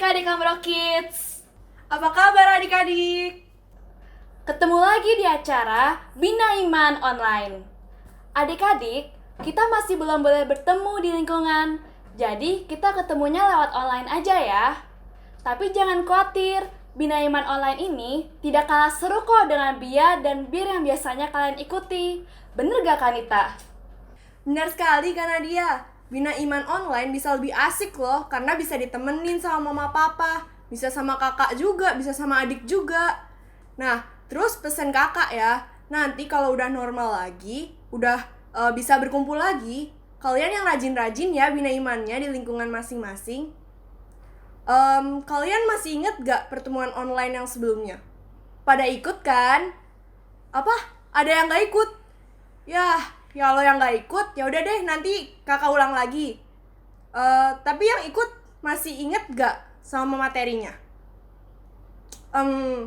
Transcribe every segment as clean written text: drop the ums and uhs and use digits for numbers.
adik-adik Amro Kids. Apa kabar adik-adik? Ketemu lagi di acara Bina Iman Online. Adik-adik, kita masih belum boleh bertemu di lingkungan. Jadi kita ketemunya lewat online aja ya. Tapi jangan khawatir, Bina Iman Online ini tidak kalah seru kok dengan BIA dan BIR yang biasanya kalian ikuti. Bener gak Kanita? Benar sekali Kak Nadia. Bina Iman Online bisa lebih asik loh, karena bisa ditemenin sama mama papa, bisa sama kakak juga, bisa sama adik juga. Nah, terus pesen kakak ya, nanti kalau udah normal lagi, udah bisa berkumpul lagi, kalian yang rajin-rajin ya Bina Imannya di lingkungan masing-masing. Kalian masih inget gak pertemuan online yang sebelumnya? Pada ikut kan? Apa? Ada yang gak ikut? Ya kalau yang gak ikut, ya udah deh nanti kakak ulang lagi. Tapi yang ikut masih inget gak sama materinya?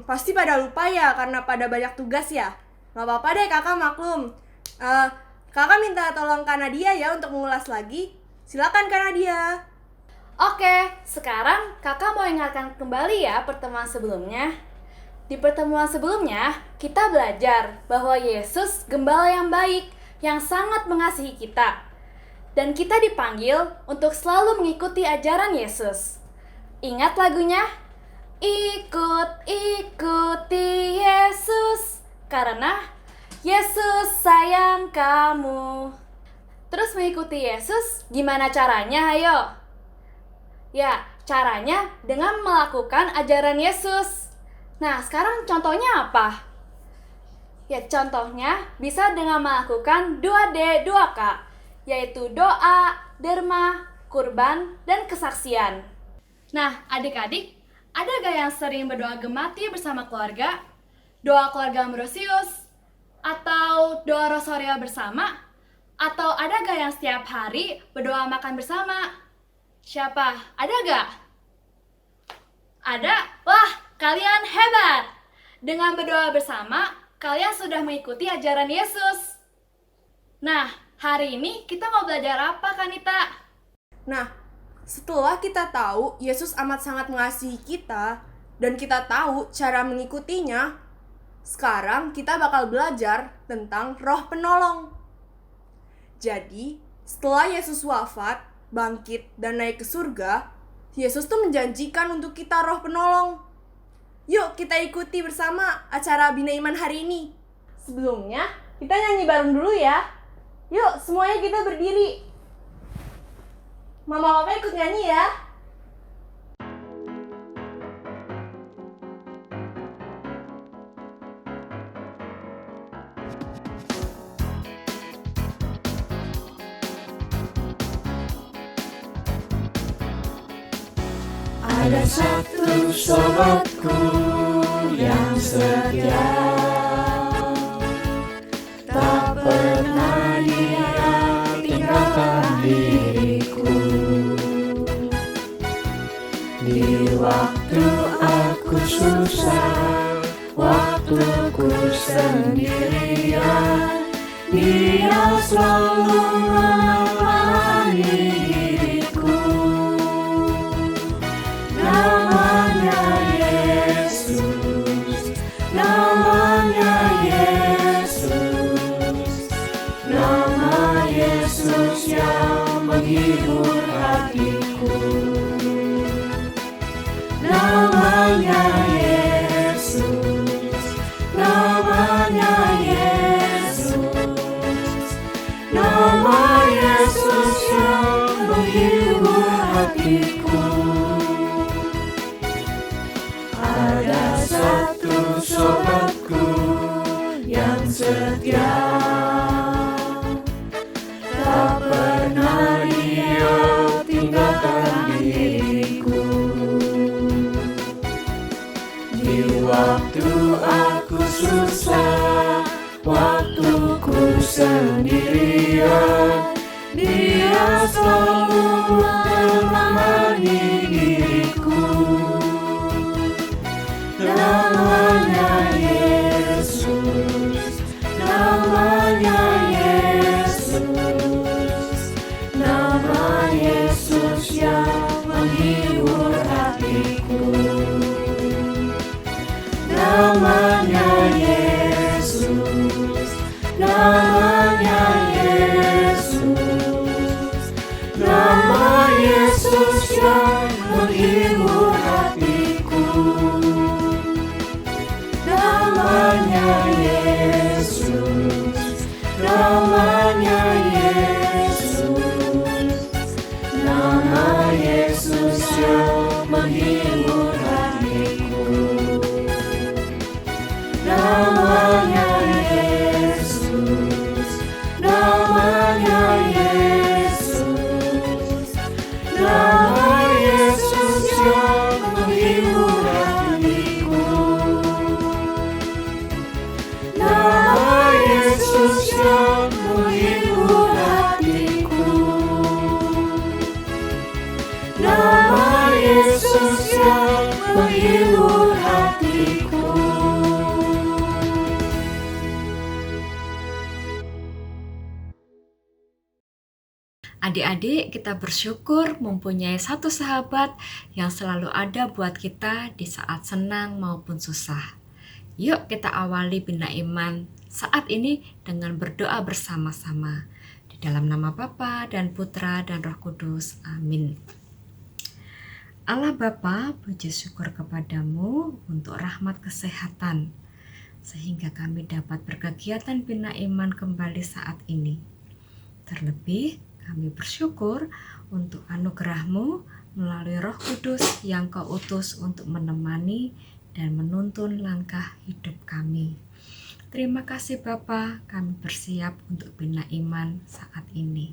Pasti pada lupa ya karena pada banyak tugas ya. Gak apa-apa deh kakak maklum. Kakak minta tolong Kak Nadia ya untuk mengulas lagi. Silakan Kak Nadia. Oke, sekarang kakak mau ingatkan kembali ya pertemuan sebelumnya. Di pertemuan sebelumnya, kita belajar bahwa Yesus gembala yang baik, yang sangat mengasihi kita. Dan kita dipanggil untuk selalu mengikuti ajaran Yesus. Ingat lagunya? Ikuti Yesus, karena Yesus sayang kamu. Terus mengikuti Yesus, gimana caranya? Ayo. Ya, caranya dengan melakukan ajaran Yesus. Nah, sekarang contohnya apa? Ya, contohnya bisa dengan melakukan 2D, 2K, yaitu doa, derma, kurban, dan kesaksian. Nah, adik-adik, ada gak yang sering berdoa gemati bersama keluarga? Doa keluarga Ambrosius? Atau doa rosario bersama? Atau ada gak yang setiap hari berdoa makan bersama? Siapa? Ada gak? Ada? Wah, kalian hebat! Dengan berdoa bersama, kalian sudah mengikuti ajaran Yesus. Nah, hari ini kita mau belajar apa, Kanita? Nah, setelah kita tahu Yesus amat sangat mengasihi kita dan kita tahu cara mengikutinya, sekarang kita bakal belajar tentang Roh Penolong. Jadi, setelah Yesus wafat, bangkit, dan naik ke surga, Yesus tuh menjanjikan untuk kita Roh Penolong. Yuk kita ikuti bersama acara Bina Iman hari ini. Sebelumnya, kita nyanyi bareng dulu ya. Yuk, semuanya kita berdiri. Mama papa ikut nyanyi ya. Ada satu sobatku yang setia, tak pernah dia tinggalkan diriku. Di waktu aku susah, waktuku sendirian, dia selalu menemani diriku. Namanya Yesus, namanya Yesus, nama Yesus yang menghibur hatiku. Namanya Yesus, namanya Yesus, nama Yesus yang menghibur hatiku. Ada satu sobatku yang setia, tak pernah dia tinggalkan diriku. Di waktu aku susah, waktuku sendirian, dia selalu menemani diriku. Namanya Yesus, namanya Yesus, nama Yesus yang menghibur hati. namanya Yesus, namanya Yesus, nama Yesus yang menghibur hatiku. Namanya Yesus, namanya Yesus, nama Yesus yang menghibur hatiku. Namanya Yesus, namanya Yesus, nama Yesus yang menghibur hatiku. Nama Yesus yang menghibur hatiku. Nama Yesus yang menghibur hatiku. Adik-adik, kita bersyukur mempunyai satu sahabat yang selalu ada buat kita di saat senang maupun susah. Yuk kita awali Bina Iman saat ini dengan berdoa bersama-sama. Di dalam nama Bapa dan Putra dan Roh Kudus. Amin. Allah Bapa, puji syukur kepadamu untuk rahmat kesehatan, sehingga kami dapat berkegiatan Bina Iman kembali saat ini. Terlebih, kami bersyukur untuk anugerah-Mu melalui Roh Kudus yang Kau utus untuk menemani dan menuntun langkah hidup kami. Terima kasih Bapa, kami bersiap untuk Bina Iman saat ini.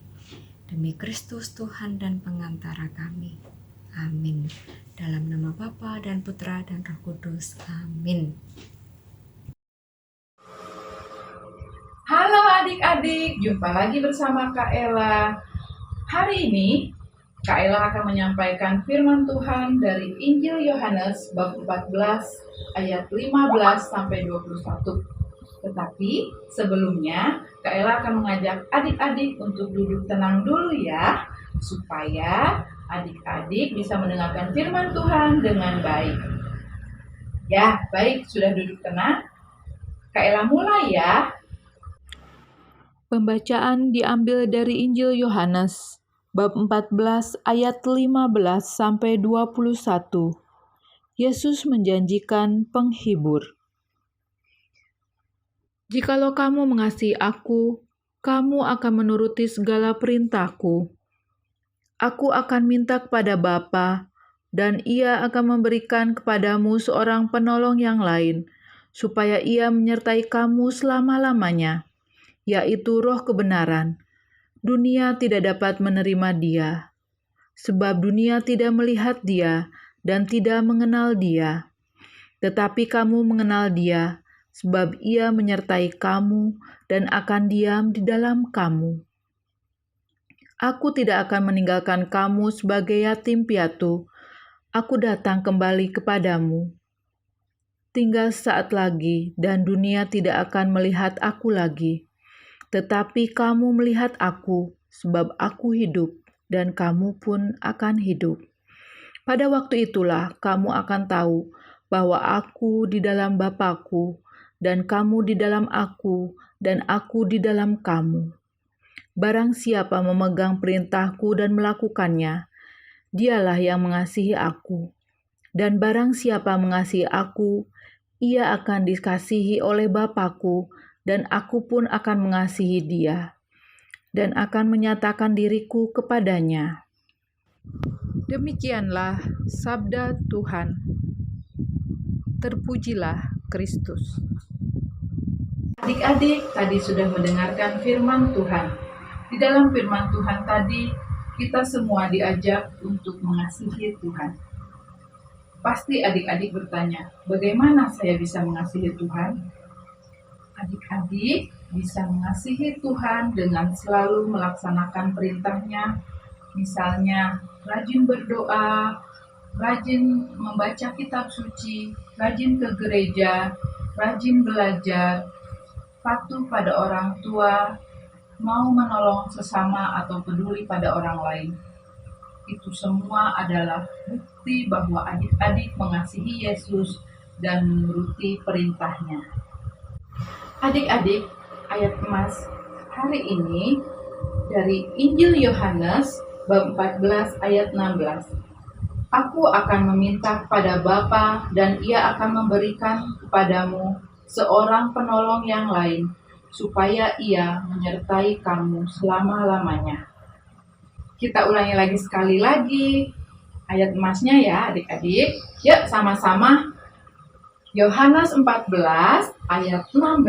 Demi Kristus Tuhan dan pengantara kami. Amin. Dalam nama Bapa dan Putra dan Roh Kudus. Amin. Halo adik-adik, jumpa lagi bersama Kak Ella. Hari ini Kak Ella akan menyampaikan firman Tuhan dari Injil Yohanes bab 14 ayat 15 sampai 21. Tetapi sebelumnya Kak Ella akan mengajak adik-adik untuk duduk tenang dulu ya, supaya adik-adik bisa mendengarkan firman Tuhan dengan baik. Ya, baik, sudah duduk tenang. Kak Ella mulai ya. Pembacaan diambil dari Injil Yohanes, bab 14 ayat 15 sampai 21. Yesus menjanjikan penghibur. Jikalau kamu mengasihi aku, kamu akan menuruti segala perintahku. Aku akan minta kepada Bapa, dan Ia akan memberikan kepadamu seorang penolong yang lain, supaya Ia menyertai kamu selama-lamanya, yaitu Roh kebenaran. Dunia tidak dapat menerima Dia, sebab dunia tidak melihat Dia dan tidak mengenal Dia. Tetapi kamu mengenal Dia, sebab Ia menyertai kamu dan akan diam di dalam kamu. Aku tidak akan meninggalkan kamu sebagai yatim piatu. Aku datang kembali kepadamu. Tinggal saat lagi, dan dunia tidak akan melihat aku lagi. Tetapi kamu melihat aku, sebab aku hidup, dan kamu pun akan hidup. Pada waktu itulah kamu akan tahu bahwa aku di dalam Bapa-Ku, dan kamu di dalam aku, dan aku di dalam kamu. Barang siapa memegang perintahku dan melakukannya, dialah yang mengasihi aku. Dan barang siapa mengasihi aku, ia akan dikasihi oleh Bapa-Ku, dan aku pun akan mengasihi dia, dan akan menyatakan diriku kepadanya. Demikianlah sabda Tuhan. Terpujilah Kristus. Adik-adik tadi sudah mendengarkan firman Tuhan. Di dalam firman Tuhan tadi, kita semua diajak untuk mengasihi Tuhan. Pasti adik-adik bertanya, bagaimana saya bisa mengasihi Tuhan? Adik-adik bisa mengasihi Tuhan dengan selalu melaksanakan perintahnya, misalnya rajin berdoa, rajin membaca kitab suci, rajin ke gereja, rajin belajar, patuh pada orang tua, mau menolong sesama atau peduli pada orang lain. Itu semua adalah bukti bahwa adik-adik mengasihi Yesus dan menuruti perintahnya. Adik-adik, ayat emas hari ini dari Injil Yohanes bab 14 ayat 16. Aku akan meminta kepada Bapa dan Ia akan memberikan kepadamu seorang penolong yang lain, supaya Ia menyertai kamu selama-lamanya. Kita ulangi lagi sekali lagi ayat emasnya ya adik-adik. Yuk sama-sama. Yohanes 14 ayat 16.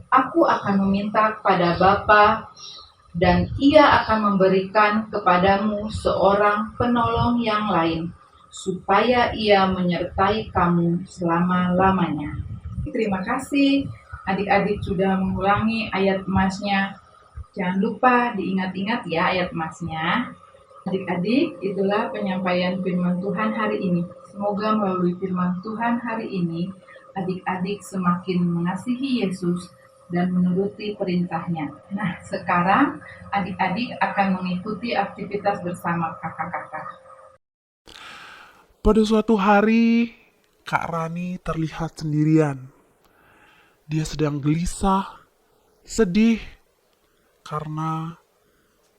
Aku akan meminta kepada Bapa dan Ia akan memberikan kepadamu seorang penolong yang lain, supaya Ia menyertai kamu selama-lamanya. Terima kasih adik-adik sudah mengulangi ayat emasnya. Jangan lupa diingat-ingat ya ayat emasnya. Adik-adik, itulah penyampaian firman Tuhan hari ini. Semoga melalui firman Tuhan hari ini, adik-adik semakin mengasihi Yesus dan menuruti perintahnya. Nah, sekarang adik-adik akan mengikuti aktivitas bersama kakak-kakak. Pada suatu hari, Kak Rani terlihat sendirian. Dia sedang gelisah, sedih, karena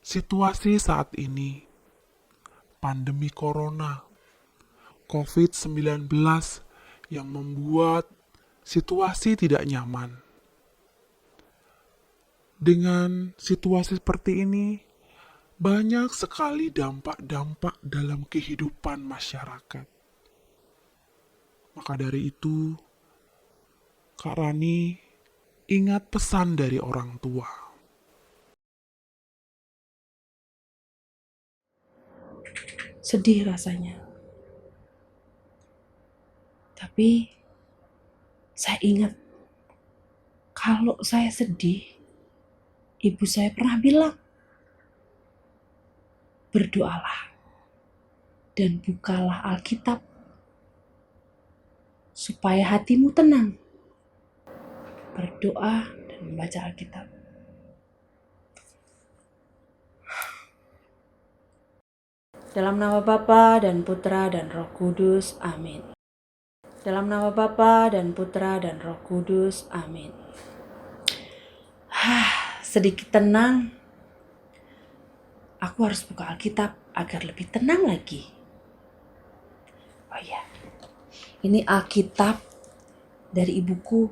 situasi saat ini, pandemi corona, COVID-19 yang membuat situasi tidak nyaman. Dengan situasi seperti ini, banyak sekali dampak-dampak dalam kehidupan masyarakat. Maka dari itu, Kak Rani ingat pesan dari orang tua. Sedih rasanya. Tapi saya ingat kalau saya sedih, ibu saya pernah bilang, berdoalah dan bukalah Alkitab supaya hatimu tenang. Berdoa dan membaca Alkitab. Dalam nama Bapa dan Putra dan Roh Kudus, amin. Dalam nama Bapa dan Putra dan Roh Kudus, amin. Sedikit tenang. Aku harus buka Alkitab agar lebih tenang lagi. Oh ya, ini Alkitab dari ibuku.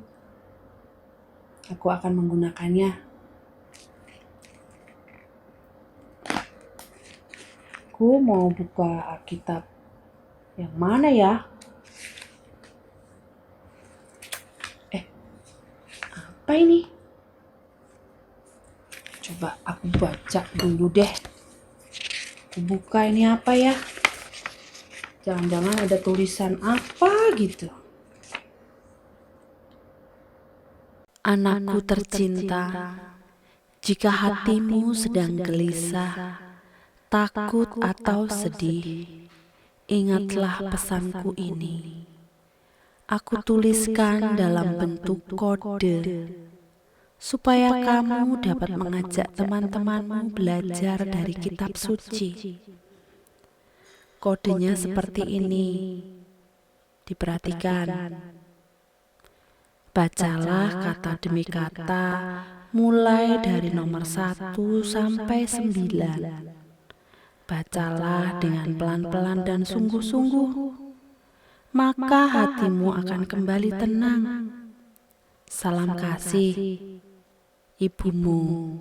Aku akan menggunakannya. Aku mau buka Alkitab yang mana ya? Apa ini? Coba aku baca dulu deh. Aku buka, ini apa ya? Jangan-jangan ada tulisan apa gitu. Anakku tercinta, jika hatimu sedang gelisah, takut atau sedih, ingatlah pesanku ini. Aku tuliskan dalam bentuk kode, supaya kamu dapat mengajak teman-temanmu belajar dari kitab suci. Kodenya seperti ini. Diperhatikan. Bacalah kata demi kata, mulai dari nomor 1 sampai 9. Bacalah dengan pelan-pelan dan sungguh-sungguh. Maka hatimu akan kembali tenang. Salam kasih, ibumu.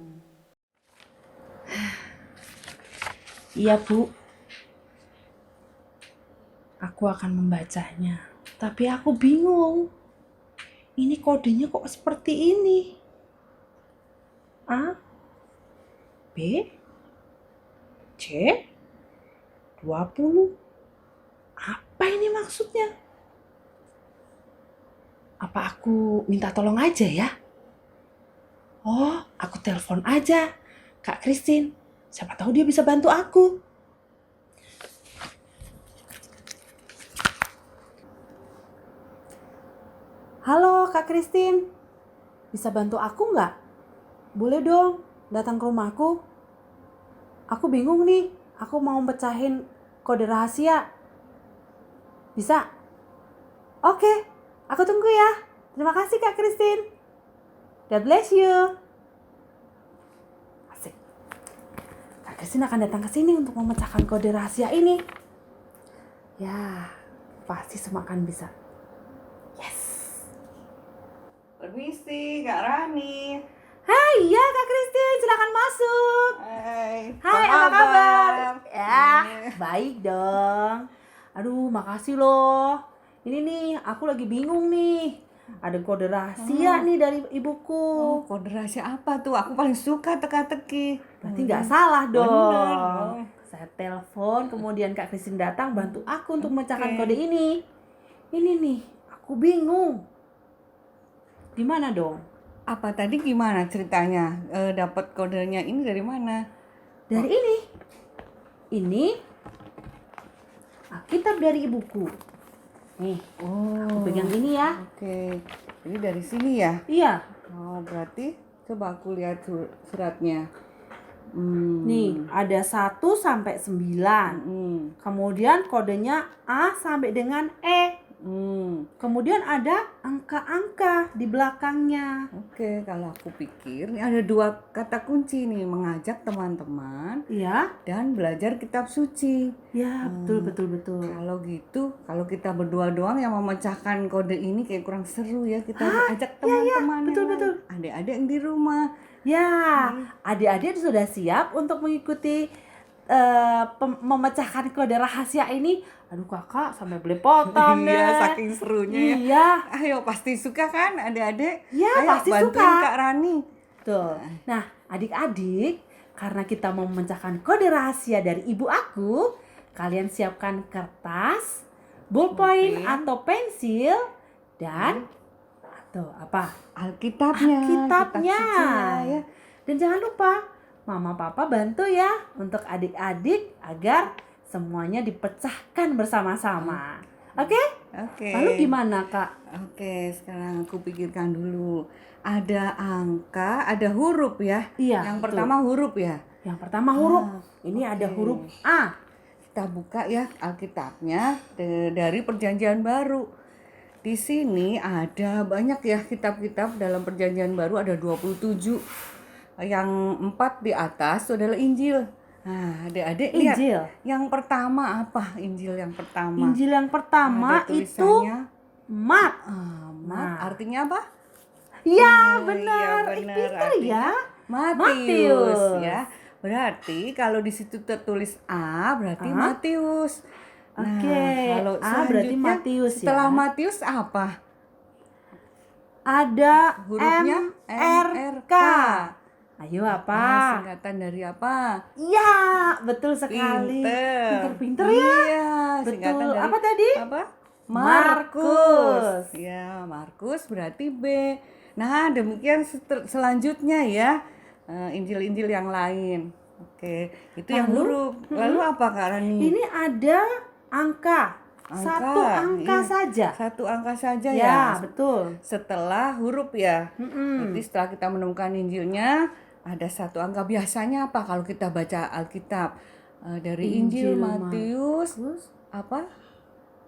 Iya, Bu. Aku akan membacanya. Tapi aku bingung. Ini kodenya kok seperti ini? A, B, C, 20. Apa ini maksudnya? Apa aku minta tolong aja ya? Oh, aku telepon aja Kak Christine. Siapa tahu dia bisa bantu aku. Halo Kak Christine, bisa bantu aku nggak? Boleh dong, datang ke rumahku. Aku bingung nih, aku mau pecahin kode rahasia. Bisa? Oke, Aku tunggu ya. Terima kasih Kak Christine. God bless you. Asik. Kak Christine akan datang ke sini untuk memecahkan kode rahasia ini. Ya, pasti semua akan bisa. Yes. Permisi, Kak Rani. Hai, ya Kak Christine, silakan masuk. Hai, apa kabar? Ya, baik dong. Aduh, makasih loh. Ini nih, aku lagi bingung nih. Ada kode rahasia nih dari ibuku. Oh, kode rahasia apa tuh? Aku paling suka teka-teki. Berarti nggak salah dong. Bener. Saya telepon, kemudian Kak Christine datang bantu aku untuk memecahkan kode ini. Ini nih, aku bingung. Gimana dong? Apa tadi gimana ceritanya? Dapat kodenya ini dari mana? Dari ini. Ini Alkitab dari ibuku. Nih, aku pegang ini ya. Oke. Jadi dari sini ya? Iya. Oh, berarti coba aku lihat suratnya. Nih, ada 1 sampai 9. Kemudian kodenya A sampai dengan E. Kemudian ada angka-angka di belakangnya. Oke, kalau aku pikir ini ada 2 kata kunci nih, mengajak teman-teman Iya. dan belajar kitab suci. Ya, betul. Kalau gitu, kalau kita berdua doang yang memecahkan kode ini kayak kurang seru ya. Kita ajak teman-teman yang betul. lain. Adik-adik yang di rumah. Ya, adik-adik sudah siap untuk mengikuti memecahkan kode rahasia ini. Aduh kakak, sampai belepotan deh. Iya, saking serunya ya. Iya. Ayo, pasti suka kan adik-adik? Iya, Ayo, pasti bantuin suka. Kak Rani. Tuh. Nah, adik-adik, karena kita mau memecahkan kode rahasia dari ibu aku, kalian siapkan kertas, ballpoint atau pensil, dan atau apa? Alkitabnya. Alkitabnya. Kitab sucinya, ya. Dan jangan lupa, Mama Papa bantu ya untuk adik-adik agar semuanya dipecahkan bersama-sama. Oke? Oke. Lalu gimana, Kak? Oke, sekarang aku pikirkan dulu. Ada angka, ada huruf ya. Iya, Yang betul. pertama huruf ya. Yang pertama huruf. Ini ada huruf A. Kita buka ya Alkitabnya dari Perjanjian Baru. Di sini ada banyak ya kitab-kitab dalam Perjanjian Baru, ada 27. Yang 4 di atas itu adalah Injil. Nah, adik-adik lihat. Injil. Yang pertama apa? Injil yang pertama. Injil yang pertama Ada itu tulisannya, Mat. Mat, Nah. artinya apa? Ya, Oh, benar. iya, Ih, benar. pintar Artinya ya. Matius ya. Berarti kalau di situ tertulis A berarti Matius. Oke, kalau A berarti selanjutnya, Matius ya. Setelah Matius apa? Ada Hurufnya MRK. Ayo apa? Singkatan dari apa? Ya, betul sekali. Pinter-pinter ya. Iya, singkatan Betul. dari Apa tadi? Apa? Markus. Ya, Markus berarti B. Nah, demikian selanjutnya ya. Injil-injil yang lain. Oke, itu yang Lalu? huruf. Lalu apa Kak Rani? Ini ada angka. Satu angka iya. saja. Satu angka saja Ya, ya. betul. Setelah huruf ya. Jadi setelah kita menemukan Injilnya ada satu angka. Biasanya apa kalau kita baca Alkitab? Dari Injil Injil Matius apa?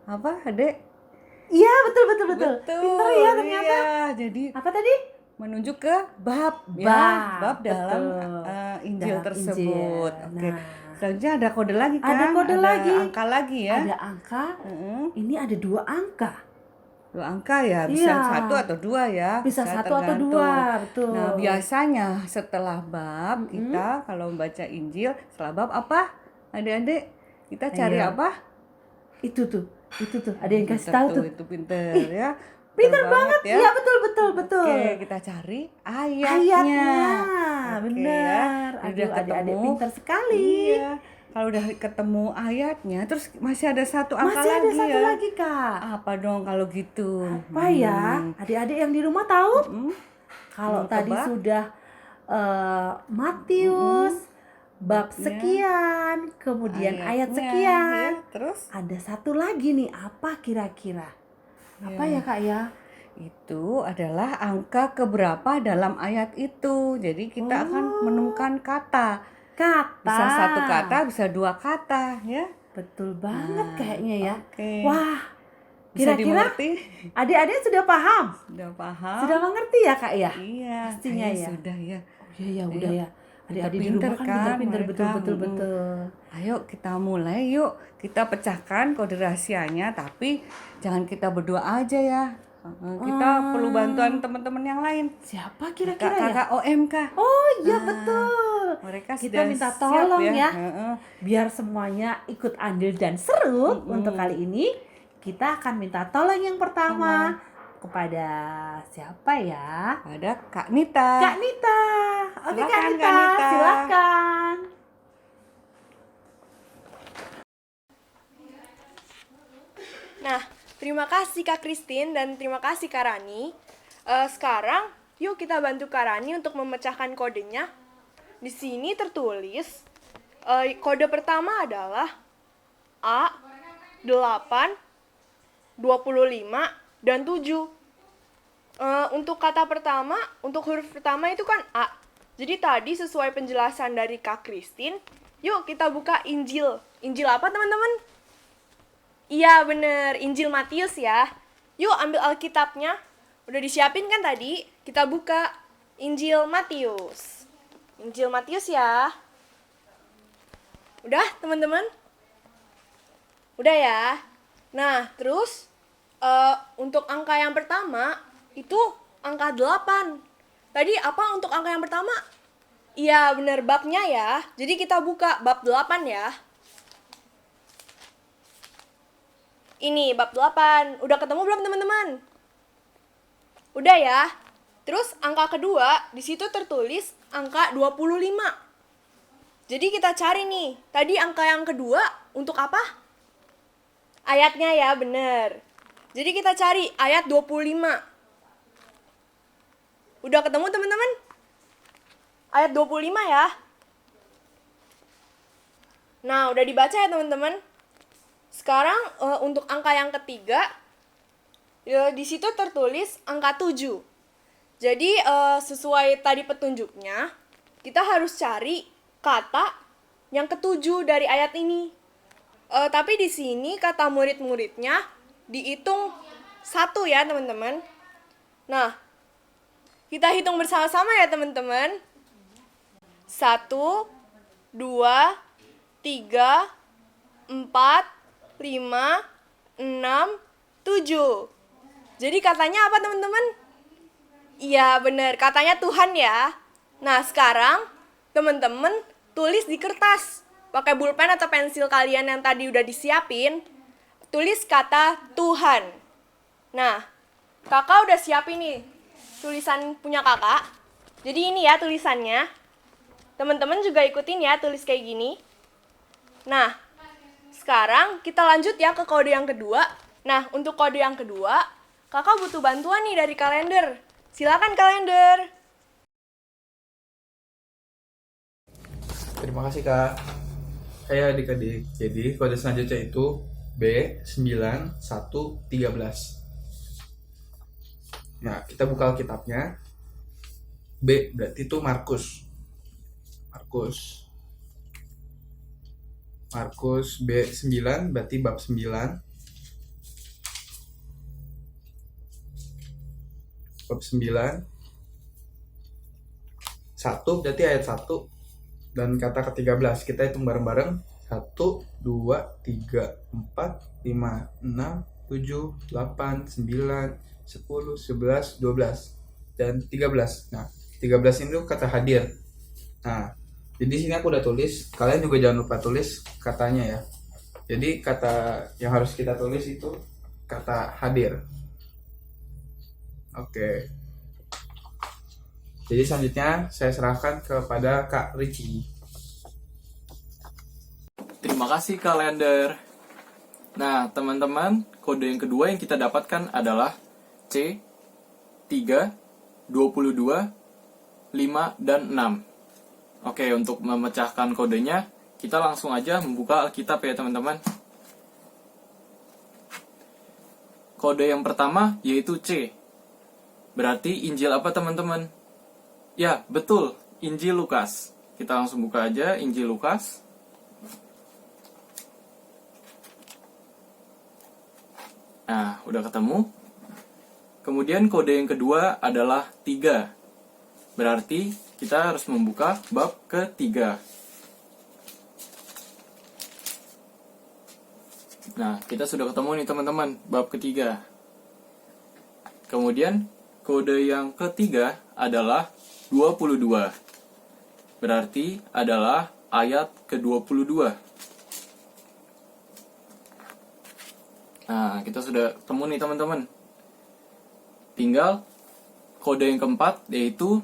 Apa, Adek? Iya, betul. Pinter ya ternyata. Iya, jadi Apa tadi? menunjuk ke bab Bab, dalam betul. Injil Dalam tersebut. Injil. Oke. Nah. Selanjutnya ada kode lagi kan? Ada kode lagi. Angka lagi ya. Ada angka. Heeh. Ini ada 2 angka. 2 angka ya, bisa Iya. 1 atau 2 ya. Bisa 1 atau tergantung. 2, betul. Nah, biasanya setelah bab kita kalau membaca Injil, setelah bab apa? Adik-adik, kita cari Ayo. apa? Itu tuh. Ada yang kasih Pinter tahu tuh. Itu pinter ya. Pinter banget. ya. Iya, betul. Oke, kita cari ayatnya. Ayatnya. Oke, Benar. ya. Aduh, Udah adik-adik ketemu. pintar sekali. Iya. Kalau udah ketemu ayatnya, terus masih ada satu angka Masih ada lagi satu ya. lagi, Kak. Apa dong kalau gitu? Apa ya? Adik-adik yang di rumah tahu? Kalau Mau tadi tebak? sudah Matius bab Babnya. sekian, kemudian ayat Ayatnya, sekian. ya. Terus Ada satu lagi nih, apa kira-kira? Apa ya, Kak ya? itu adalah angka keberapa dalam ayat itu. Jadi kita akan menemukan kata. Kata. Bisa 1 kata, bisa 2 kata ya. Betul banget Nah, kayaknya ya. oke. Wah, Bisa Kira-kira dimengerti? adik-adik sudah paham? Sudah paham? Sudah mengerti ya Kak ya? Iya, Pastinya ayo ya. sudah ya. Iya ya udah Ayo. ya. Adik-adik di Pinter rumah kan kan pinter-pinter mereka. betul betul. Ayo kita mulai yuk. Kita pecahkan kode rahasianya, tapi jangan kita berdua aja ya. Kita perlu bantuan teman-teman yang lain. Siapa kira-kira ya? Kakak OMK. Oh iya betul. Mereka Kita sudah minta siap tolong ya. Heeh. Biar semuanya ikut andil dan seru untuk kali ini. Kita akan minta tolong yang pertama kepada siapa ya? Ada Kak Nita. Kak Nita. Oke Kak Silakan, Nita, Kak Nita. silakan. Nah, terima kasih Kak Christine dan terima kasih Kak Rani. Sekarang, yuk kita bantu Kak Rani untuk memecahkan kodenya. Di sini tertulis, kode pertama adalah A, 8, 25, dan 7. Untuk kata pertama, untuk huruf pertama itu kan A. Jadi tadi sesuai penjelasan dari Kak Christine, yuk kita buka Injil. Injil apa teman-teman? Iya bener, Injil Matius ya. Yuk ambil Alkitabnya. Udah disiapin kan tadi? Kita buka Injil Matius. Injil Matius ya. Udah teman-teman? Udah ya. Nah terus untuk angka yang pertama itu angka 8. Tadi apa untuk angka yang pertama? Iya bener, babnya ya. Jadi kita buka bab 8 ya. Ini bab 8. Udah ketemu belum teman-teman? Udah ya. Terus angka kedua, di situ tertulis angka 25. Jadi kita cari nih. Tadi angka yang kedua untuk apa? Ayatnya ya, bener. Jadi kita cari ayat 25. Udah ketemu teman-teman? Ayat 25 ya. Nah, udah dibaca ya teman-teman? Sekarang untuk angka yang ketiga, di situ tertulis angka 7. Jadi sesuai tadi petunjuknya, kita harus cari kata yang ketujuh dari ayat ini. Tapi di sini kata murid-muridnya dihitung 1 ya teman-teman. Nah, kita hitung bersama-sama ya teman-teman. 1, 2, 3, 4, 5, 6, 7. Jadi katanya apa teman-teman? Iya bener, katanya Tuhan ya. Nah sekarang teman-teman tulis di kertas. Pakai pulpen atau pensil kalian yang tadi udah disiapin. Tulis kata Tuhan. Nah kakak udah siapin nih tulisan punya kakak. Jadi ini ya tulisannya. Teman-teman juga ikutin ya tulis kayak gini. Nah sekarang kita lanjut ya ke kode yang kedua. Nah, untuk kode yang kedua, kakak butuh bantuan nih dari kalender. Silakan kalender. Terima kasih Kak. Hai adik-adik. Jadi kode selanjutnya itu B9113. Nah, kita buka Alkitabnya. B berarti itu Markus. Markus B9 berarti bab 9. Bab 9. 1 berarti ayat 1 dan kata ke-13. Kita hitung bareng-bareng. 1, 2, 3, 4, 5, 6, 7, 8, 9, 10, 11, 12 dan 13. Nah, 13 ini tuh kata hadir. Nah, jadi sini aku udah tulis. Kalian juga jangan lupa tulis katanya ya. Jadi kata yang harus kita tulis itu kata hadir. Oke. Jadi selanjutnya saya serahkan kepada Kak Ricci. Terima kasih kalender. Nah, teman-teman, kode yang kedua yang kita dapatkan adalah C, 3, 22, 5, dan 6. Oke, untuk memecahkan kodenya, kita langsung aja membuka Alkitab ya teman-teman. Kode yang pertama yaitu C. Berarti Injil apa teman-teman? Ya, betul, Injil Lukas. Kita langsung buka aja Injil Lukas. Nah, udah ketemu. Kemudian kode yang kedua adalah 3. Berarti kita harus membuka bab ketiga. Nah, kita sudah ketemu nih teman-teman, bab ketiga. Kemudian kode yang ketiga adalah 22. Berarti adalah ayat ke-22. Nah, kita sudah ketemu nih teman-teman. Tinggal kode yang keempat, yaitu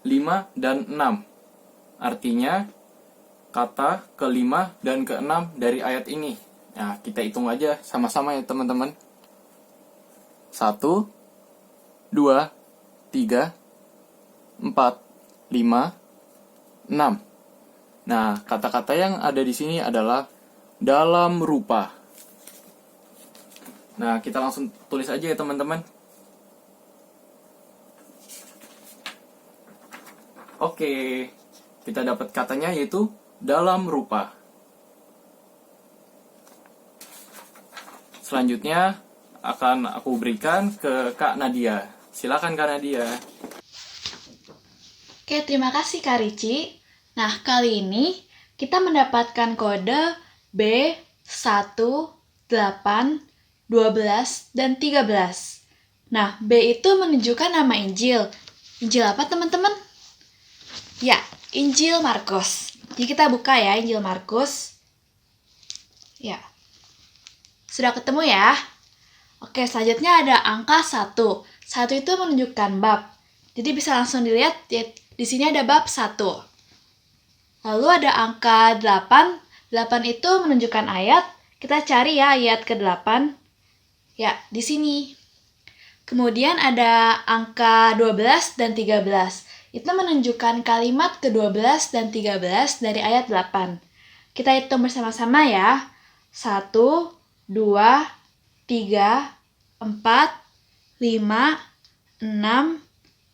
5 dan 6. Artinya kata ke-5 dan ke-6 dari ayat ini. Nah, kita hitung aja sama-sama ya teman-teman. 1, 2, 3, 4, 5, 6. Nah, kata-kata yang ada di sini adalah dalam rupa. Nah, kita langsung tulis aja ya teman-teman. Oke, kita dapat katanya yaitu dalam rupa. Selanjutnya akan aku berikan ke Kak Nadia. Silakan Kak Nadia. Oke, terima kasih Kak Ricci. Nah, kali ini kita mendapatkan kode B1, 8, 12, dan 13. Nah, B itu menunjukkan nama Injil. Injil apa teman-teman? Ya, Injil Markus. Jadi kita buka ya Injil Markus. Ya. Sudah ketemu ya? Oke, selanjutnya ada angka 1. 1 itu menunjukkan bab. Jadi bisa langsung dilihat ya, di sini ada bab 1. Lalu ada angka 8. 8 itu menunjukkan ayat. Kita cari ya ayat ke-8. Ya, di sini. Kemudian ada angka 12 dan 13. Itu menunjukkan kalimat ke-12 dan 13 dari ayat 8. Kita hitung bersama-sama ya. 1, 2, 3, 4, 5, 6,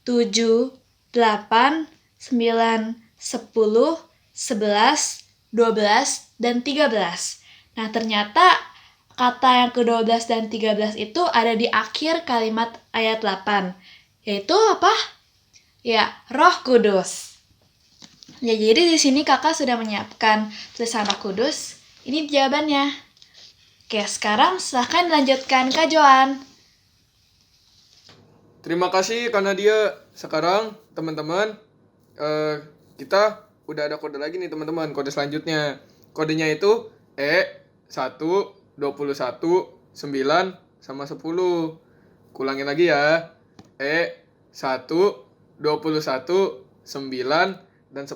7, 8, 9, 10, 11, 12, dan 13. Nah, ternyata kata yang ke-12 dan 13 itu ada di akhir kalimat ayat 8. Yaitu apa? Ya, Roh Kudus. Ya, jadi di sini kakak sudah menyiapkan tulisan Roh Kudus. Ini jawabannya. Oke, sekarang silahkan dilanjutkan Kak Joan. Terima kasih Kak Nadia. Sekarang teman-teman, kita udah ada kode lagi nih teman-teman. Kode selanjutnya. Kodenya itu E1, 21, 9, sama 10. Kulangin lagi ya. E1, 21, 9, dan 10.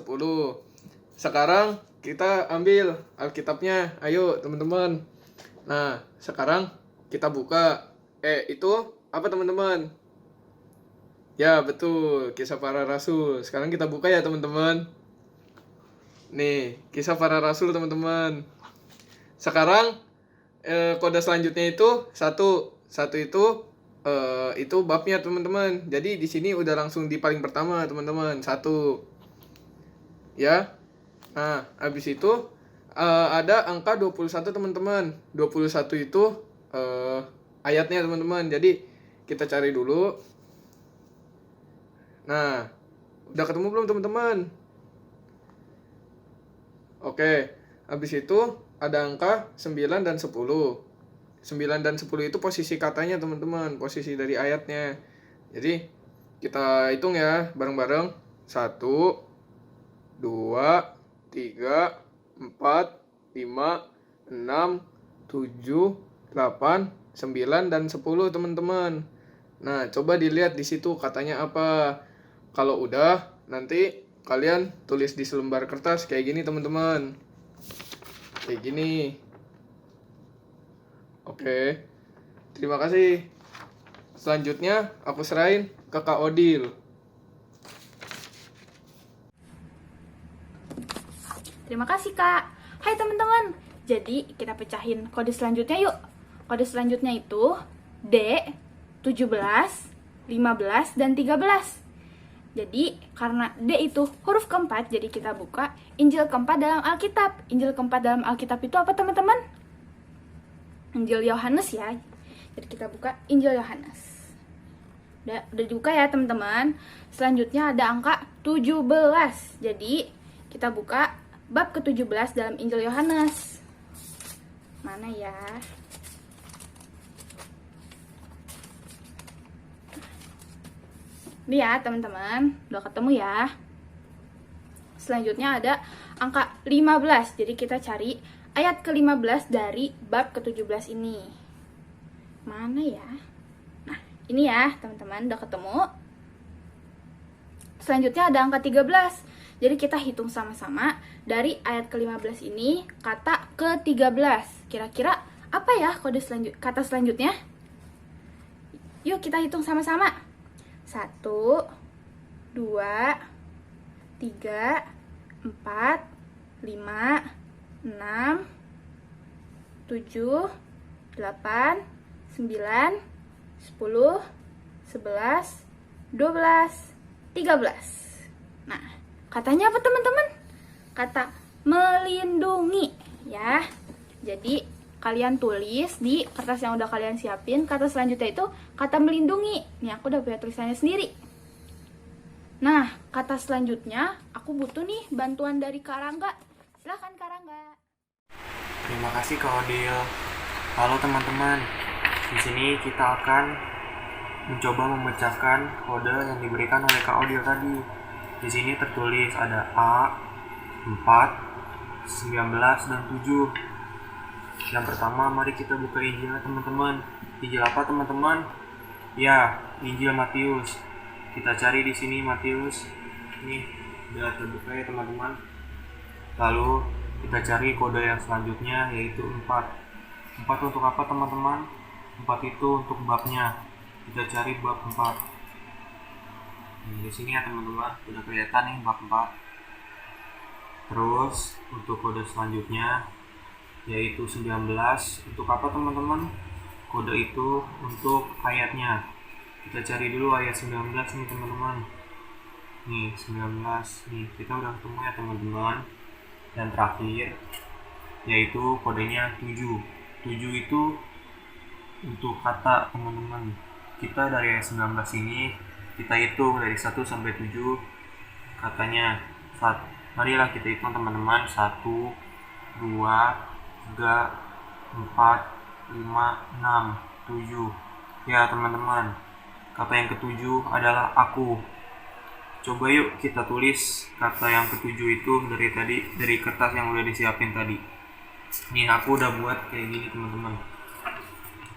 Sekarang kita ambil Alkitabnya. Ayo teman-teman. Nah, sekarang kita buka. Itu apa teman-teman? Ya, betul. Kisah Para Rasul. Sekarang kita buka ya teman-teman. Nih, Kisah Para Rasul teman-teman. Sekarang kode selanjutnya itu 1. 1 itu babnya teman-teman. Jadi di sini udah langsung di paling pertama teman-teman. 1. Ya. Nah, habis itu ada angka 21 teman-teman. 21 itu ayatnya teman-teman. Jadi kita cari dulu. Nah, udah ketemu belum teman-teman? Oke, habis itu ada angka 9 dan 10. 9 dan 10 itu posisi katanya teman-teman, posisi dari ayatnya. Jadi kita hitung ya bareng-bareng. 1, 2, 3, 4, 5, 6, 7, 8, 9, dan 10 teman-teman. Nah, coba dilihat di situ katanya apa. Kalau udah, nanti kalian tulis di selembar kertas kayak gini teman-teman. Kayak gini. Oke. Terima kasih. Selanjutnya aku serahin ke Kak Odil. Terima kasih Kak. Hai teman-teman. Jadi kita pecahin kode selanjutnya yuk. Kode selanjutnya itu D, 17, 15, dan 13. Jadi karena D itu huruf keempat, jadi kita buka Injil keempat dalam Alkitab. Injil keempat dalam Alkitab itu apa teman-teman? Injil Yohanes ya. Jadi kita buka Injil Yohanes. Udah dibuka ya teman-teman. Selanjutnya ada angka 17. Jadi kita buka bab ke-17 dalam Injil Yohanes. Mana ya? Ini ya teman-teman, udah ketemu ya. Selanjutnya ada angka 15. Jadi kita cari ayat ke-15 dari bab ke-17 ini. Mana ya? Nah, ini ya teman-teman, udah ketemu. Selanjutnya ada angka 13. Jadi kita hitung sama-sama dari ayat ke-15 ini kata ke-13. Kira-kira apa ya kata selanjutnya? Yuk kita hitung sama-sama. 1, 2, 3, 4, 5, 6, 7, 8, 9, 10, 11, 12, 13. Nah, katanya apa teman-teman? Kata melindungi ya. Jadi kalian tulis di kertas yang udah kalian siapin, kata selanjutnya itu kata melindungi. Nih aku udah punya tulisannya sendiri. Nah, kata selanjutnya aku butuh nih bantuan dari Kak Rangga. Silahkan Kak Rangga. Terima kasih Kak Odil. Halo teman-teman. Di sini kita akan mencoba memecahkan kode yang diberikan oleh Kak Odil tadi. Di sini tertulis ada A, 4, 19, dan 7. Yang pertama, mari kita buka Injilnya teman-teman. Injil apa teman-teman? Ya, Injil Matius. Kita cari di sini Matius. Ini udah terbuka ya teman-teman. Lalu kita cari kode yang selanjutnya yaitu 4. 4 untuk apa teman-teman? 4 itu untuk babnya. Kita cari bab 4. Di sini ya teman-teman, udah kelihatan nih bab 4. Terus untuk kode selanjutnya yaitu 19. Untuk apa teman-teman? Kode itu untuk ayatnya. Kita cari dulu ayat 19 nih teman-teman. Nih 19 nih, kita udah ketemu ya teman-teman. Dan terakhir yaitu kodenya 7. 7 itu untuk kata teman-teman. Kita dari ayat 19 ini kita hitung dari 1 sampai 7 katanya. Marilah kita hitung teman-teman. 1, 2, 3, 4, 5, 6, 7. Ya teman-teman, kata yang ketujuh adalah aku. Coba yuk kita tulis kata yang ketujuh itu dari kertas yang udah disiapin tadi. Nih aku udah buat kayak gini teman-teman.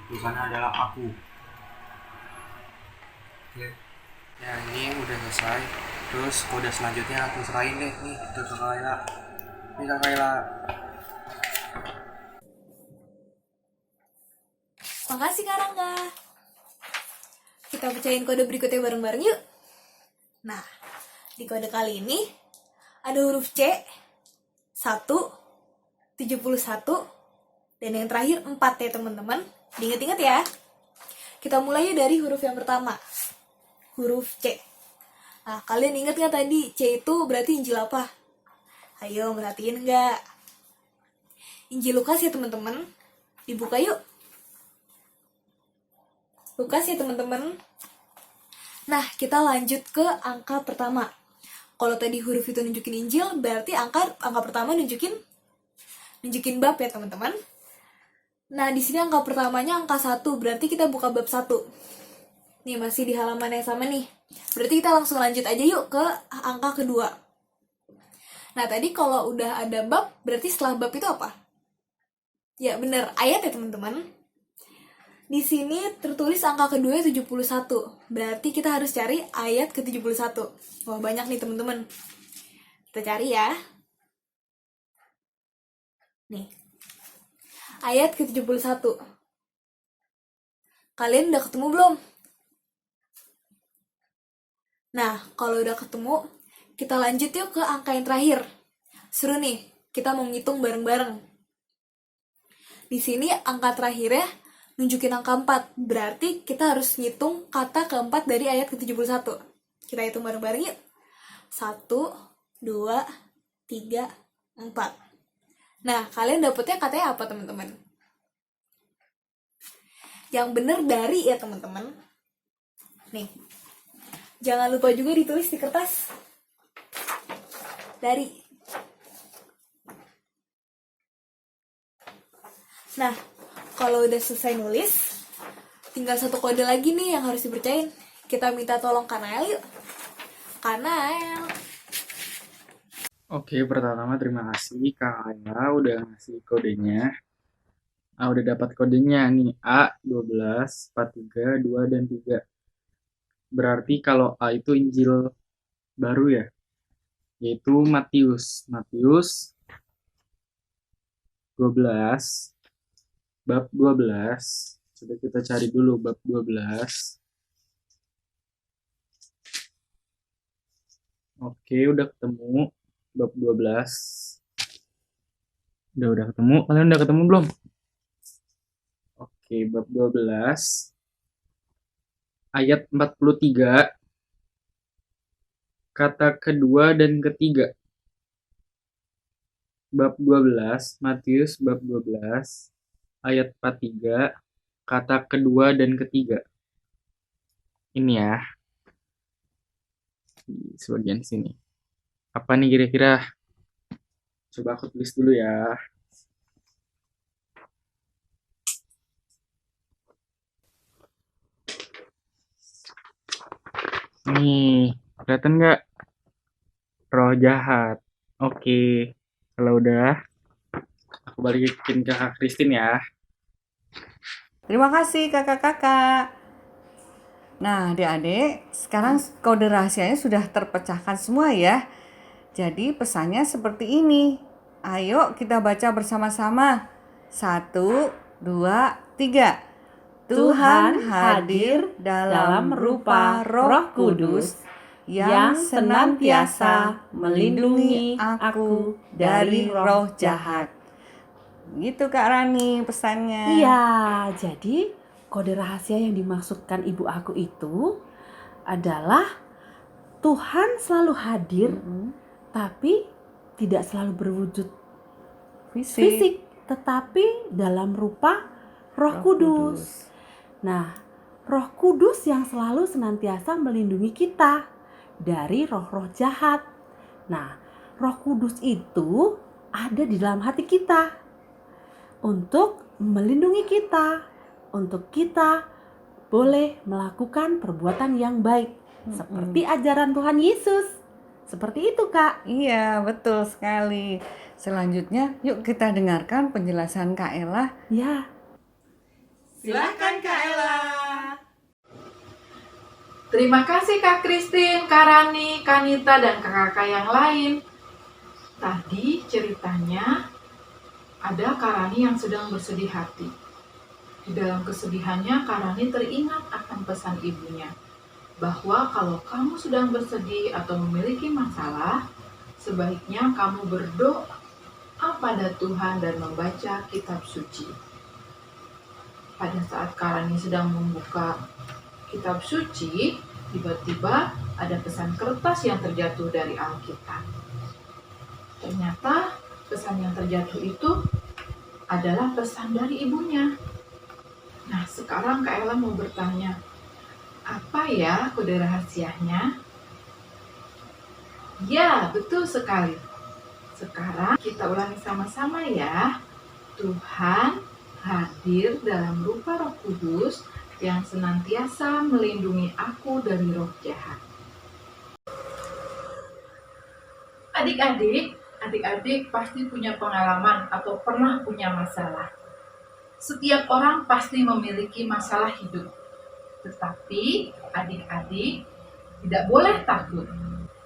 Tulisannya adalah aku. Oke. Ya ini udah selesai. Terus kode selanjutnya aku serahin deh nih ke Kak Kaila. Nih Kak Kaila. Makasih Kak Rangga. Kita pecahin kode berikutnya bareng-bareng yuk. Nah, di kode kali ini ada huruf C, 1, 71, dan yang terakhir 4 ya teman-teman. Diingat-ingat ya. Kita mulai dari huruf yang pertama, huruf C. Nah, kalian ingat nggak tadi C itu berarti Injil apa? Ayo merhatiin nggak? Injil Lukas ya teman-teman. Dibuka yuk. Lukas ya teman-teman. Nah, kita lanjut ke angka pertama. Kalau tadi huruf itu nunjukin Injil, berarti angka pertama nunjukin bab ya teman-teman. Nah, di sini angka pertamanya angka 1, berarti kita buka bab 1. Nih, masih di halaman yang sama nih. Berarti kita langsung lanjut aja yuk ke angka kedua. Nah, tadi kalau udah ada bab, berarti setelah bab itu apa? Ya, bener, ayat ya teman-teman. Di sini tertulis angka kedua 71. Berarti kita harus cari ayat ke-71. Wah, banyak nih teman-teman. Kita cari ya. Nih. Ayat ke-71. Kalian udah ketemu belum? Nah, kalau udah ketemu, kita lanjut yuk ke angka yang terakhir. Seru nih, kita mau ngitung bareng-bareng. Di sini angka terakhirnya nunjukin angka 4, berarti kita harus ngitung kata keempat dari ayat ke-71. Kita hitung bareng-bareng yuk. 1, 2, 3, 4. Nah, kalian dapetnya katanya apa teman-teman? yang bener dari ya teman-teman. Nih, jangan lupa juga ditulis di kertas. Dari. Nah, kalau udah selesai nulis, tinggal satu kode lagi nih yang harus dipercayain. Kita minta tolong Kanael yuk. Kanael. Oke, pertama terima kasih Kak Aya udah ngasih kodenya. Udah dapat kodenya nih, A12, 43, 2, dan 3. Berarti kalau A itu Injil baru ya, yaitu Matius. Matius 12, bab 12. Coba kita cari dulu bab 12. Oke, udah ketemu bab 12. Udah ketemu. Kalian udah ketemu belum? Oke, bab 12 ayat 43 kata kedua dan ketiga. Bab 12, Matius bab 12 ayat 43 kata kedua dan ketiga. Ini ya. Di sebagian sini. Apa nih kira-kira? Coba aku tulis dulu ya. Nih, kelihatan nggak? Roh jahat. Oke, kalau udah, aku balikin ke Kak Christine ya. Terima kasih kakak-kakak. Nah, adik-adik, sekarang kode rahasianya sudah terpecahkan semua ya. Jadi pesannya seperti ini. Ayo kita baca bersama-sama. 1, 2, 3. Tuhan hadir dalam rupa Roh Kudus yang senantiasa melindungi aku dari roh jahat. Gitu Kak Rani pesannya. Iya, jadi kode rahasia yang dimaksudkan ibu aku itu adalah Tuhan selalu hadir, tapi tidak selalu berwujud fisik, tetapi dalam rupa Roh Kudus. Nah, Roh Kudus yang selalu senantiasa melindungi kita dari roh-roh jahat. Nah, Roh Kudus itu ada di dalam hati kita untuk melindungi kita, untuk kita boleh melakukan perbuatan yang baik seperti ajaran Tuhan Yesus. Seperti itu, Kak. Iya, betul sekali. Selanjutnya, yuk kita dengarkan penjelasan Kak Ella. Ya. Silakan Kak Ella. Terima kasih Kak Christine, Kak Rani, Kak Nita, dan kakak-kakak yang lain. Tadi ceritanya ada Kak Rani yang sedang bersedih hati. Di dalam kesedihannya, Kak Rani teringat akan pesan ibunya, bahwa kalau kamu sedang bersedih atau memiliki masalah, sebaiknya kamu berdoa pada Tuhan dan membaca kitab suci. Pada saat Kak Rani sedang membuka kitab suci, tiba-tiba ada pesan kertas yang terjatuh dari Alkitab. Ternyata pesan yang terjatuh itu adalah pesan dari ibunya. Nah, sekarang Kak Ella mau bertanya, apa ya kode rahasianya? Ya, betul sekali. Sekarang kita ulangi sama-sama ya. Tuhan hadir dalam rupa Roh Kudus yang senantiasa melindungi aku dari roh jahat. Adik-adik pasti punya pengalaman atau pernah punya masalah. Setiap orang pasti memiliki masalah hidup. Tetapi adik-adik tidak boleh takut,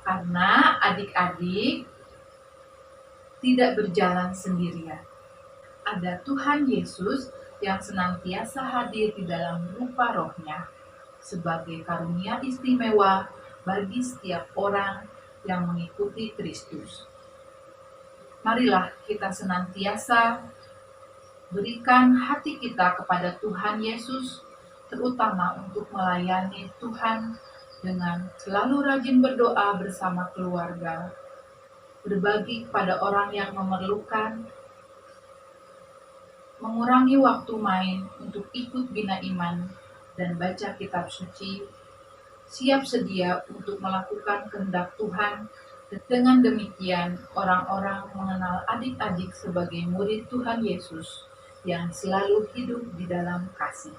karena adik-adik tidak berjalan sendirian. Ada Tuhan Yesus yang senantiasa hadir di dalam rupa rohnya sebagai karunia istimewa bagi setiap orang yang mengikuti Kristus. Marilah kita senantiasa berikan hati kita kepada Tuhan Yesus, terutama untuk melayani Tuhan dengan selalu rajin berdoa bersama keluarga, berbagi kepada orang yang memerlukan, mengurangi waktu main untuk ikut bina iman dan baca kitab suci, siap sedia untuk melakukan kehendak Tuhan. Dengan demikian, orang-orang mengenal adik-adik sebagai murid Tuhan Yesus yang selalu hidup di dalam kasih.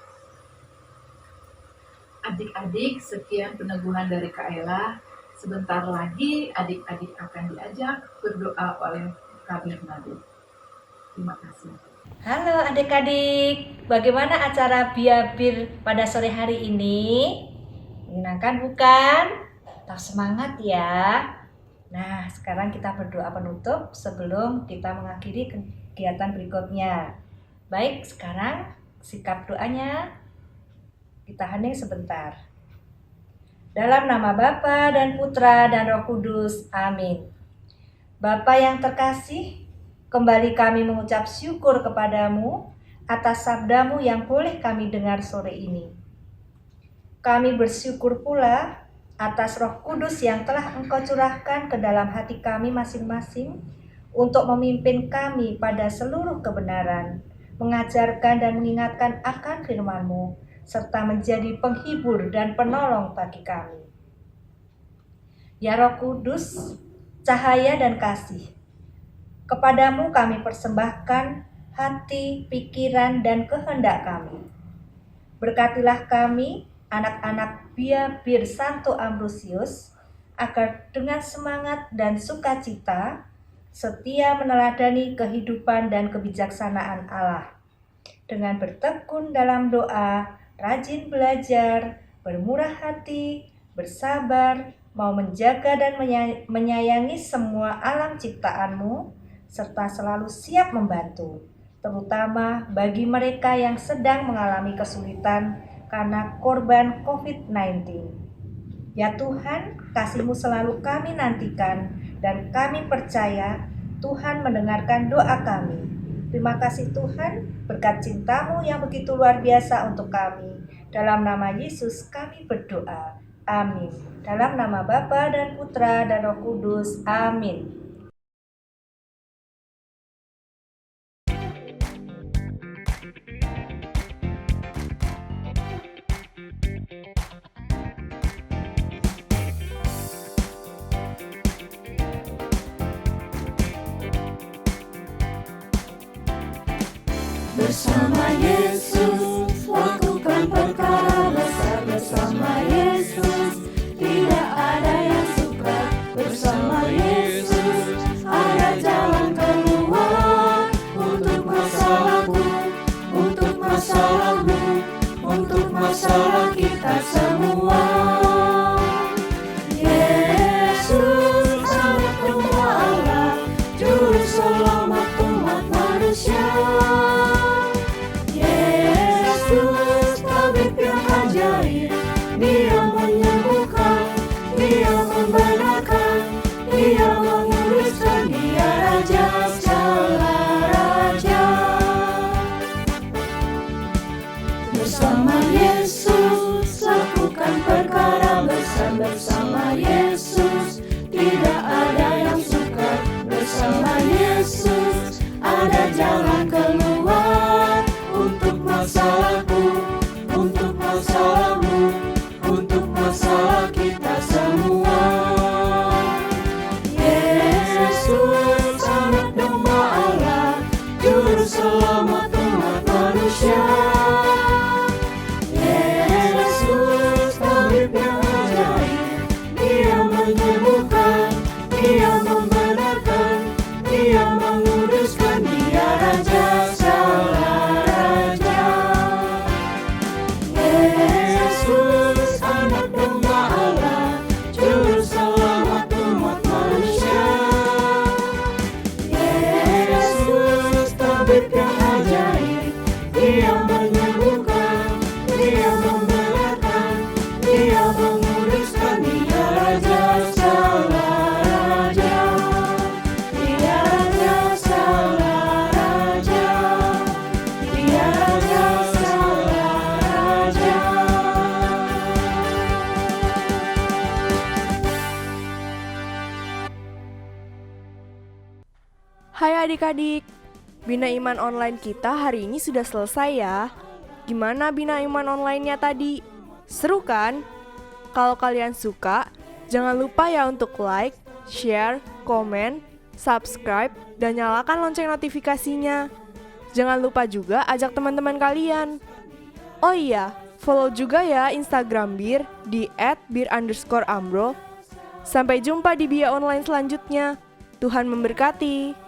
Adik-adik, sekian peneguhan dari Kak Ella. Sebentar lagi adik-adik akan diajak berdoa oleh Kak Bernardo. Terima kasih. Halo adik-adik, bagaimana acara Biabir pada sore hari ini? Menyenangkan bukan? Tetap semangat ya. Nah, sekarang kita berdoa penutup sebelum kita mengakhiri kegiatan berikutnya. Baik, sekarang sikap doanya kita hening sebentar. Dalam nama Bapa dan Putra dan Roh Kudus, amin. Bapa yang terkasih, kembali kami mengucap syukur kepadamu atas sabdamu yang boleh kami dengar sore ini. Kami bersyukur pula atas Roh Kudus yang telah Engkau curahkan ke dalam hati kami masing-masing untuk memimpin kami pada seluruh kebenaran, mengajarkan dan mengingatkan akan firman-Mu, serta menjadi penghibur dan penolong bagi kami. Ya Roh Kudus, cahaya dan kasih, kepadamu kami persembahkan hati, pikiran, dan kehendak kami. Berkatilah kami, anak-anak Biabir Santo Ambrosius, agar dengan semangat dan sukacita setia meneladani kehidupan dan kebijaksanaan Allah. Dengan bertekun dalam doa, rajin belajar, bermurah hati, bersabar, mau menjaga dan menyayangi semua alam ciptaan-Mu, serta selalu siap membantu, terutama bagi mereka yang sedang mengalami kesulitan karena korban COVID-19. Ya Tuhan, kasih-Mu selalu kami nantikan dan kami percaya Tuhan mendengarkan doa kami. Terima kasih Tuhan, berkat cinta-Mu yang begitu luar biasa untuk kami. Dalam nama Yesus kami berdoa. Amin. Dalam nama Bapa dan Putra dan Roh Kudus. Amin. Bersama Yesus, lakukan perkara besar bersama Yesus. Tidak ada yang sukar bersama Yesus. Ada jalan keluar untuk masalahku, untuk masalahmu, untuk masalah kita semua. Yesus, anak domba Allah, juru selamat umat manusia. Dia menyembuhkan, Dia membenarkan, Dia menguruskan, Dia Raja segala raja. Bersama Yesus, lakukan perkara besar bersama Yesus. Tidak ada yang sukar bersama Yesus. Ada jalan keluar untuk masalahku, untuk masalahmu, untuk masalah kita semua. Yesus, anak domba Allah, juru selamat umat manusia. Yesus, tabib yang ajaib, Dia menyembuhkan, Dia membenarkan, Dia menguruskan, Dia Raja segala raja. Yesus, anak domba Allah, juru selamat umat manusia. Yesus, tabib yang ajaib, Dia menyembuhkan, Dia membenarkan, Dia menguruskan, Dia Raja segala raja. Dia Raja segala raja. Dia Raja segala raja. Hai adik-adik, Bina Iman online kita hari ini sudah selesai ya. Gimana Bina Iman online-nya tadi? Seru kan? Kalau kalian suka, jangan lupa ya untuk like, share, komen, subscribe, dan nyalakan lonceng notifikasinya. Jangan lupa juga ajak teman-teman kalian. Oh iya, follow juga ya Instagram Bir di @bir_ambro. Sampai jumpa di Bia Online selanjutnya. Tuhan memberkati.